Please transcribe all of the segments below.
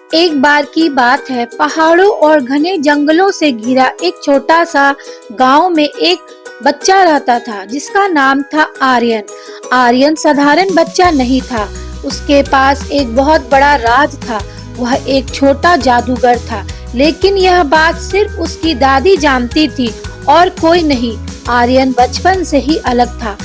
एक बार की बात है, पहाड़ों और घने जंगलों से घिरा एक छोटा सा गांव में एक बच्चा रहता था जिसका नाम था आर्यन। आर्यन साधारण बच्चा नहीं था, उसके पास एक बहुत बड़ा राज था। वह एक छोटा जादूगर था, लेकिन यह बात सिर्फ उसकी दादी जानती थी और कोई नहीं। आर्यन बचपन से ही अलग था।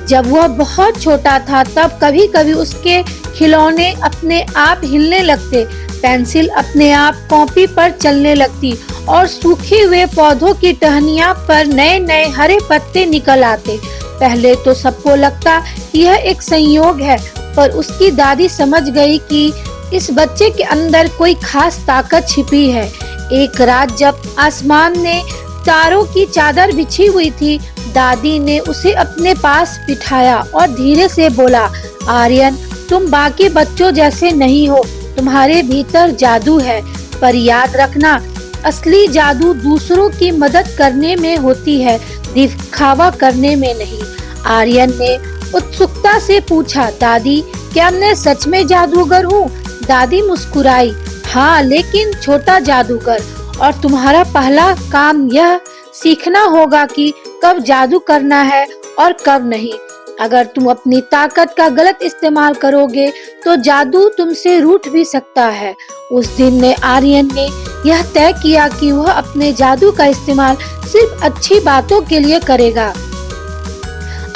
जब वह बहुत छोटा था तब कभी-कभी उसके खिलौने अपने आप हिलने लगते, पेंसिल अपने आप कॉपी पर चलने लगती और सूखे हुए पौधों की टहनियां पर नए नए हरे पत्ते निकल आते। पहले तो सबको लगता कि यह एक संयोग है, पर उसकी दादी समझ गई कि इस बच्चे के अंदर कोई खास ताकत छिपी है। एक रात जब आसमान में तारों की चादर बिछी हुई थी, दादी ने उसे अपने पास बिठाया और धीरे से बोला, आर्यन, तुम बाकी बच्चों जैसे नहीं हो, तुम्हारे भीतर जादू है, पर याद रखना, असली जादू दूसरों की मदद करने में होती है, दिखावा करने में नहीं। आर्यन ने उत्सुकता से पूछा, दादी, क्या मैं सच में जादूगर हूँ? दादी मुस्कुराई, हाँ, लेकिन छोटा जादूगर, और तुम्हारा पहला काम यह सीखना होगा कि कब जादू करना है और कब नहीं। अगर तुम अपनी ताकत का गलत इस्तेमाल करोगे तो जादू तुमसे रूठ भी सकता है। उस दिन ने आर्यन ने यह तय किया कि वह अपने जादू का इस्तेमाल सिर्फ अच्छी बातों के लिए करेगा।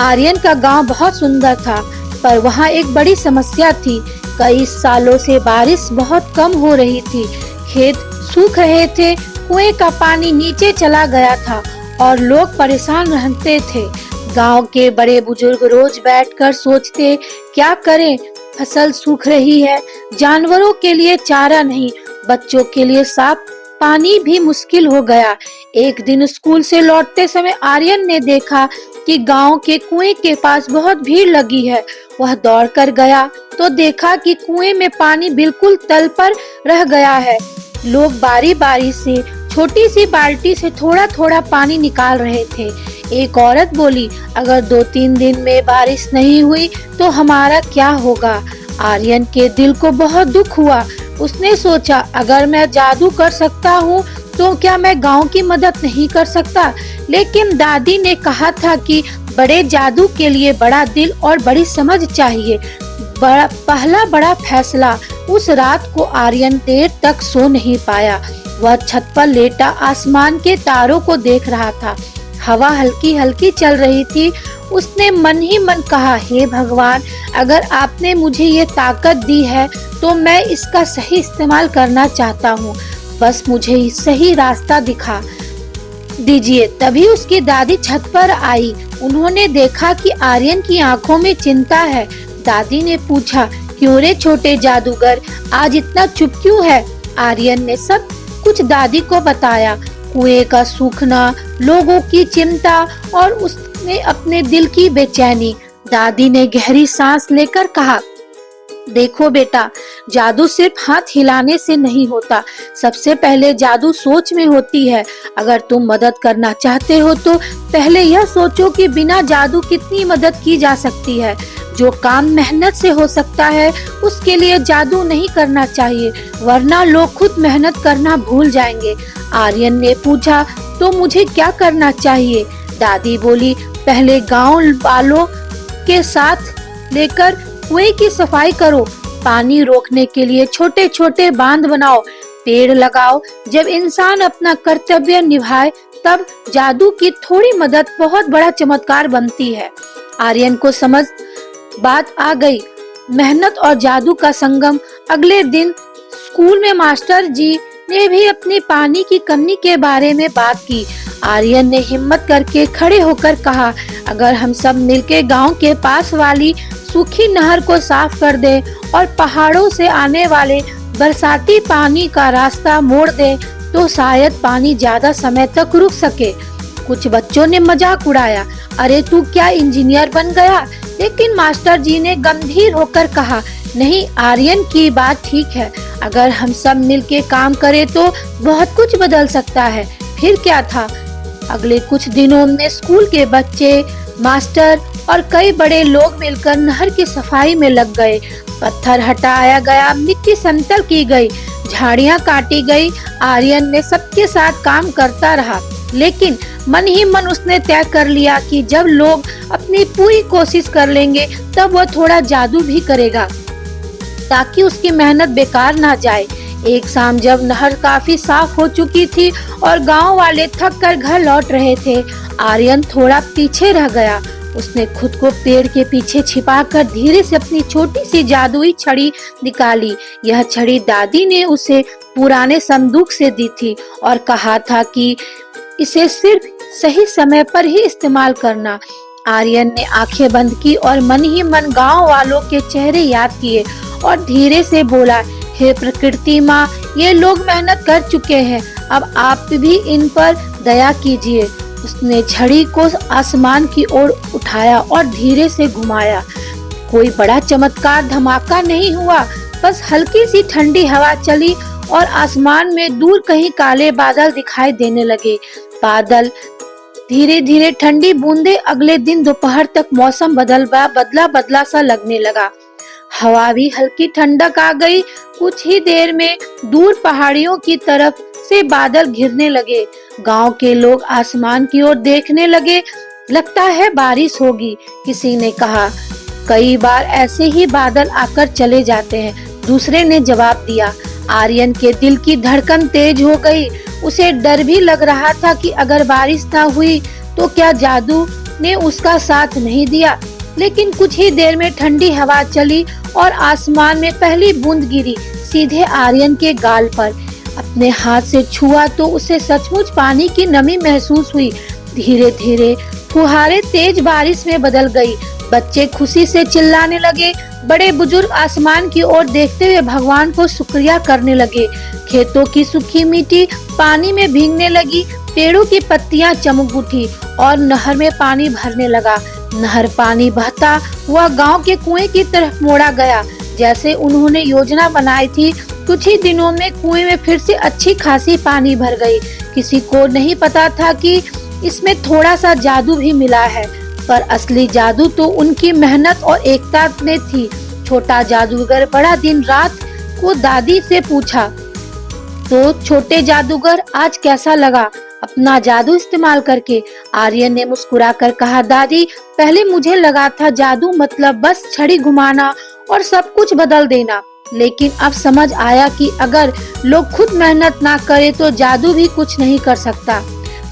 आर्यन का गांव बहुत सुंदर था, पर वहाँ एक बड़ी समस्या थी। कई सालों से बारिश बहुत कम हो रही थी, खेत सूख रहे थे, कुएं का पानी नीचे चला गया था और लोग परेशान रहते थे। गांव के बड़े बुजुर्ग रोज बैठकर सोचते, क्या करें, फसल सूख रही है, जानवरों के लिए चारा नहीं, बच्चों के लिए साफ पानी भी मुश्किल हो गया। एक दिन स्कूल से लौटते समय आर्यन ने देखा कि गांव के कुएं के पास बहुत भीड़ लगी है। वह दौड़कर गया तो देखा कि कुएं में पानी बिल्कुल तल पर रह गया है। लोग बारी बारी से छोटी सी बाल्टी से थोड़ा थोड़ा पानी निकाल रहे थे। एक औरत बोली, अगर 2-3 दिन में बारिश नहीं हुई तो हमारा क्या होगा? आर्यन के दिल को बहुत दुख हुआ। उसने सोचा, अगर मैं जादू कर सकता हूँ तो क्या मैं गांव की मदद नहीं कर सकता? लेकिन दादी ने कहा था कि बड़े जादू के लिए बड़ा दिल और बड़ी समझ चाहिए। पहला बड़ा फैसला। उस रात को आर्यन देर तक सो नहीं पाया। वह छत पर लेटा आसमान के तारों को देख रहा था। हवा हल्की हल्की चल रही थी। उसने मन ही मन कहा, हे भगवान, अगर आपने मुझे ये ताकत दी है तो मैं इसका सही इस्तेमाल करना चाहता हूँ। बस मुझे सही रास्ता दिखा दीजिए। तभी उसकी दादी छत पर आई। उन्होंने देखा कि आर्यन की आंखों में चिंता है। दादी ने पूछा, क्यों रे छोटे जादूगर, आज इतना चुप क्यों है? आर्यन ने सब कुछ दादी को बताया, कुएं का सूखना, लोगों की चिंता और उसने अपने दिल की बेचैनी। दादी ने गहरी सांस लेकर कहा, देखो बेटा, जादू सिर्फ हाथ हिलाने से नहीं होता, सबसे पहले जादू सोच में होती है। अगर तुम मदद करना चाहते हो तो पहले यह सोचो कि बिना जादू कितनी मदद की जा सकती है। जो काम मेहनत से हो सकता है उसके लिए जादू नहीं करना चाहिए, वरना लोग खुद मेहनत करना भूल जाएंगे। आर्यन ने पूछा, तो मुझे क्या करना चाहिए? दादी बोली, पहले गांव वालों के साथ लेकर कुएं की सफाई करो, पानी रोकने के लिए छोटे छोटे बांध बनाओ, पेड़ लगाओ। जब इंसान अपना कर्तव्य निभाए तब जादू की थोड़ी मदद बहुत बड़ा चमत्कार बनती है। आर्यन को समझ बात आ गई, मेहनत और जादू का संगम। अगले दिन स्कूल में मास्टर जी ने भी अपनी पानी की कमी के बारे में बात की। आर्यन ने हिम्मत करके खड़े होकर कहा, अगर हम सब मिलकर गांव के पास वाली सूखी नहर को साफ कर दे और पहाड़ों से आने वाले बरसाती पानी का रास्ता मोड़ दे तो शायद पानी ज्यादा समय तक रुक सके। कुछ बच्चों ने मजाक उड़ाया, अरे तू क्या इंजीनियर बन गया? लेकिन मास्टर जी ने गंभीर होकर कहा, नहीं, आर्यन की बात ठीक है, अगर हम सब मिलके काम करें तो बहुत कुछ बदल सकता है। फिर क्या था, अगले कुछ दिनों में स्कूल के बच्चे, मास्टर और कई बड़े लोग मिलकर नहर की सफाई में लग गए। पत्थर हटाया गया, मिट्टी समतल की गई, झाड़ियां काटी गई। आर्यन ने सबके साथ काम करता रहा, लेकिन मन ही मन उसने तय कर लिया कि जब लोग अपनी पूरी कोशिश कर लेंगे तब वह थोड़ा जादू भी करेगा, ताकि उसकी मेहनत बेकार ना जाए। एक शाम जब नहर काफी साफ हो चुकी थी और गांव वाले थक कर घर लौट रहे थे, आर्यन थोड़ा पीछे रह गया। उसने खुद को पेड़ के पीछे छिपाकर धीरे से अपनी छोटी सी जादुई छड़ी निकाली। यह छड़ी दादी ने उसे पुराने संदूक से दी थी और कहा था कि इसे सिर्फ सही समय पर ही इस्तेमाल करना। आर्यन ने आंखें बंद की और मन ही मन गांव वालों के चेहरे याद किए और धीरे से बोला, हे प्रकृति माँ, ये लोग मेहनत कर चुके हैं, अब आप भी इन पर दया कीजिए। उसने छड़ी को आसमान की ओर उठाया और धीरे से घुमाया। कोई बड़ा चमत्कार धमाका नहीं हुआ, बस हल्की सी ठंडी हवा चली और आसमान में दूर कहीं काले बादल दिखाई देने लगे। बादल धीरे धीरे ठंडी बूंदे। अगले दिन दोपहर तक मौसम बदला बदला सा लगने लगा। हवा भी हल्की ठंडक आ गई। कुछ ही देर में दूर पहाड़ियों की तरफ से बादल घिरने लगे। गांव के लोग आसमान की ओर देखने लगे। लगता है बारिश होगी, किसी ने कहा। कई बार ऐसे ही बादल आकर चले जाते हैं, दूसरे ने जवाब दिया। आर्यन के दिल की धड़कन तेज हो गई। उसे डर भी लग रहा था कि अगर बारिश ना हुई तो क्या जादू ने उसका साथ नहीं दिया। लेकिन कुछ ही देर में ठंडी हवा चली और आसमान में पहली बूंद गिरी सीधे आर्यन के गाल पर। अपने हाथ से छुआ तो उसे सचमुच पानी की नमी महसूस हुई। धीरे धीरे फुहारे तेज बारिश में बदल गई। बच्चे खुशी से चिल्लाने लगे। बड़े बुजुर्ग आसमान की ओर देखते हुए भगवान को शुक्रिया करने लगे। खेतों की सूखी मिट्टी पानी में भीगने लगी। पेड़ों की पत्तियां चमक उठी और नहर में पानी भरने लगा। नहर पानी बहता हुआ गांव के कुएं की तरफ मोड़ा गया, जैसे उन्होंने योजना बनाई थी। कुछ ही दिनों में कुएं में फिर से अच्छी खासी पानी भर गई। किसी को नहीं पता था कि इसमें थोड़ा सा जादू भी मिला है, पर असली जादू तो उनकी मेहनत और एकता में थी। छोटा जादूगर बड़ा दिन रात को दादी से पूछा, तो छोटे जादूगर आज कैसा लगा अपना जादू इस्तेमाल करके? आर्यन ने मुस्कुराकर कहा, दादी, पहले मुझे लगा था जादू मतलब बस छड़ी घुमाना और सब कुछ बदल देना, लेकिन अब समझ आया कि अगर लोग खुद मेहनत ना करे तो जादू भी कुछ नहीं कर सकता।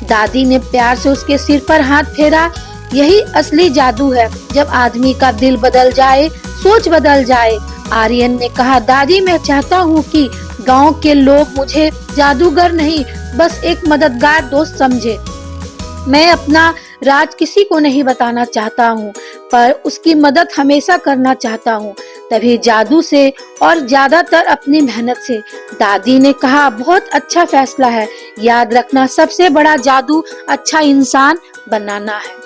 दादी ने प्यार से उसके सिर पर हाथ फेरा। यही असली जादू है, जब आदमी का दिल बदल जाए, सोच बदल जाए। आर्यन ने कहा, दादी, मैं चाहता हूँ कि गांव के लोग मुझे जादूगर नहीं, बस एक मददगार दोस्त समझे। मैं अपना राज किसी को नहीं बताना चाहता हूँ, पर उसकी मदद हमेशा करना चाहता हूँ, तभी जादू से और ज्यादातर अपनी मेहनत से। दादी ने कहा, बहुत अच्छा फैसला है। याद रखना, सबसे बड़ा जादू अच्छा इंसान बनाना है।